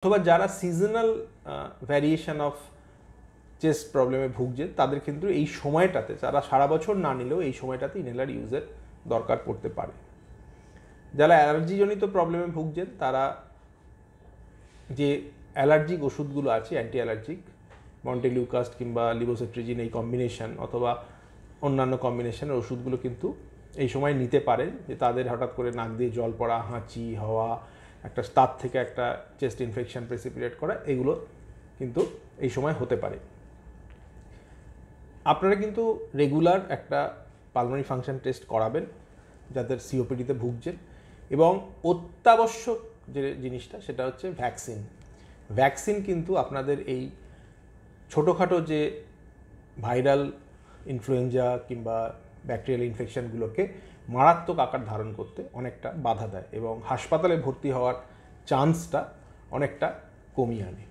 অথবা যারা seasonal variation of chest প্রবলেমে ভুগছেন তাদের কিন্তু এই সময়টাতে, যারা সারা বছর না নিলেও এই সময়টাতে ইনহেলার ইউজের দরকার পড়তে পারে। যারা অ্যালার্জিজনিত প্রবলেমে ভুগছেন তারা যে অ্যালার্জিক ওষুধগুলো আছে, অ্যান্টি অ্যালার্জিক, মন্টেলিউকাস্ট কিংবা লিভোসেট্রিজিন এই কম্বিনেশন অথবা অন্যান্য কম্বিনেশনের ওষুধগুলো কিন্তু এই সময় নিতে পারেন, যে তাদের হঠাৎ করে নাক দিয়ে জল পড়া, হাঁচি হওয়া, একটা তার থেকে একটা চেস্ট ইনফেকশন প্রেসিপিটেট করা, এগুলো কিন্তু এই সময় হতে পারে। আপনারা কিন্তু রেগুলার একটা পালমোনারি ফাংশন টেস্ট করাবেন যাদের সিওপিডিতে ভুগছেন, এবং অত্যাবশ্যক যে জিনিসটা সেটা হচ্ছে ভ্যাকসিন। ভ্যাকসিন কিন্তু আপনাদের এই ছোটোখাটো যে ভাইরাল ইনফ্লুয়েঞ্জা কিংবা ব্যাকটেরিয়াল ইনফেকশনগুলোকে মারাত্মক আকার ধারণ করতে অনেকটা বাধা দেয় এবং হাসপাতালে ভর্তি হওয়ার চান্সটা অনেকটা কমিয়ে আনে।